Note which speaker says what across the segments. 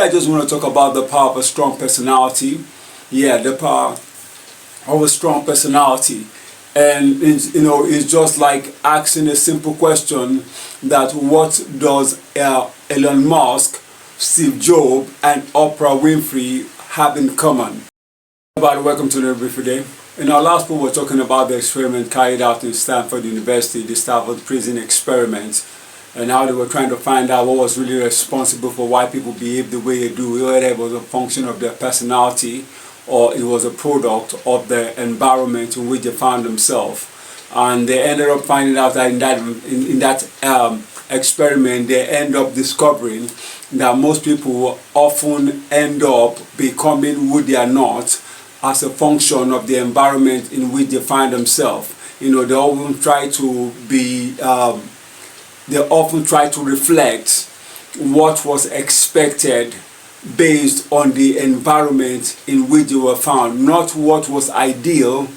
Speaker 1: Today I just want to talk about the power of a strong personality. Yeah, the power of a strong personality. And it's just like asking a simple question that what does Elon Musk, Steve Jobs, and Oprah Winfrey have in common? Everybody, welcome to the review today. In our last one, we were talking about the experiment carried out in Stanford University, the Stanford prison experiment, and how they were trying to find out what was really responsible for why people behave the way they do, whether it was a function of their personality or it was a product of the environment in which they found themselves. And they ended up finding out that in that experiment, they end up discovering that most people often end up becoming who they are not as a function of the environment in which they find themselves. They often try to be they often try to reflect what was expected based on the environment in which they were found, not what was ideal,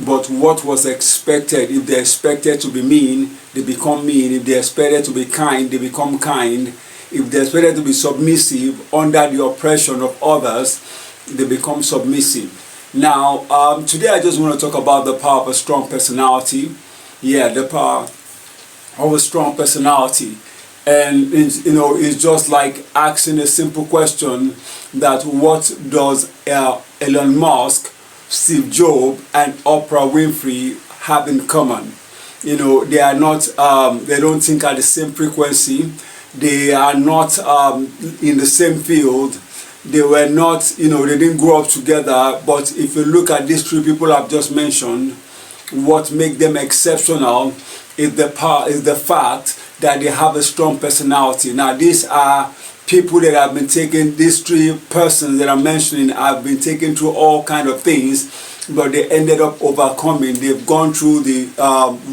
Speaker 1: but what was expected. If they expected to be mean, they become mean. If they expected to be kind, they become kind. If they expected to be submissive under the oppression of others, they become submissive. Now, today I just want to talk about the power of a strong personality. Yeah, the power of a strong personality. And it's just like asking a simple question that what does Elon Musk, Steve Jobs, and Oprah Winfrey have in common? They are not, they don't think at the same frequency. They are not in the same field. They were not, they didn't grow up together. But if you look at these three people I've just mentioned, what makes them exceptional is the fact that they have a strong personality. Now, these are people that have been taken, these three persons that I'm mentioning have been taken through all kind of things, but they ended up overcoming. They've gone through the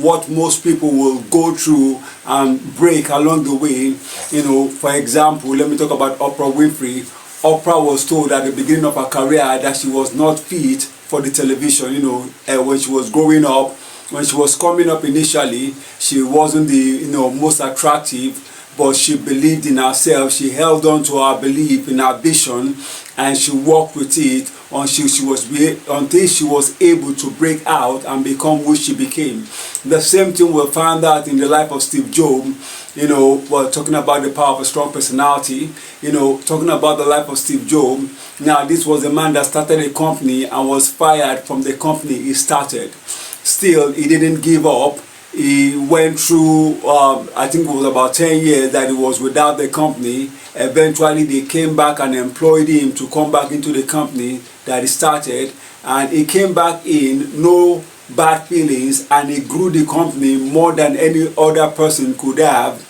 Speaker 1: what most people will go through and break along the way. For example, let me talk about Oprah Winfrey. Oprah was told at the beginning of her career that she was not fit for the television. When she was growing up, when she was coming up initially, she wasn't the most attractive, but she believed in herself. She held on to her belief in her vision, and she worked with it until she was able to break out and become who she became. The same thing we found out in the life of Steve Jobs. We're talking about the power of a strong personality. Talking about the life of Steve Jobs. Now, this was a man that started a company and was fired from the company he started. Still, he didn't give up. He went through, I think it was about 10 years that he was without the company. Eventually, they came back and employed him to come back into the company that he started. And he came back in, no bad feelings, and he grew the company more than any other person could have.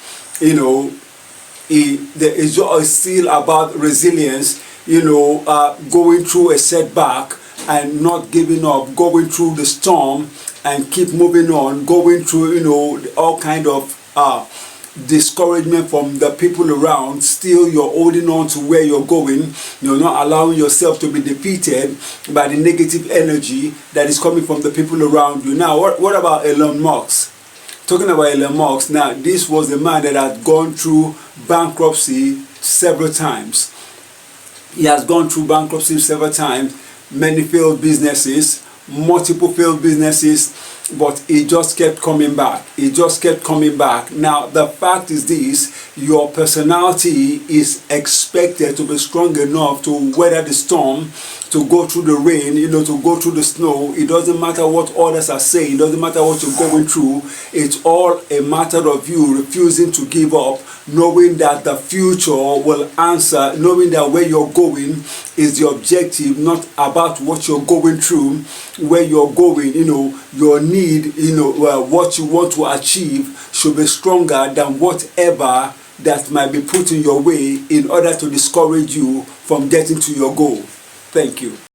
Speaker 1: It's still about resilience, going through a setback and not giving up, going through the storm and keep moving on, going through, all kind of discouragement from the people around. Still, you're holding on to where you're going. You're not allowing yourself to be defeated by the negative energy that is coming from the people around you. Now, what about Elon Musk? Talking about Elon Musk, now, this was a man that had gone through bankruptcy several times. He has gone through bankruptcy several times, many failed businesses, multiple failed businesses, but he just kept coming back. He just kept coming back. Now, the fact is this: your personality is expected to be strong enough to weather the storm, to go through the rain, to go through the snow. It doesn't matter what others are saying. It doesn't matter what you're going through. It's all a matter of you refusing to give up, knowing that the future will answer, knowing that where you're going is the objective, not about what you're going through. Where you're going, your need, what you want to achieve should be stronger than whatever that might be put in your way in order to discourage you from getting to your goal. Thank you.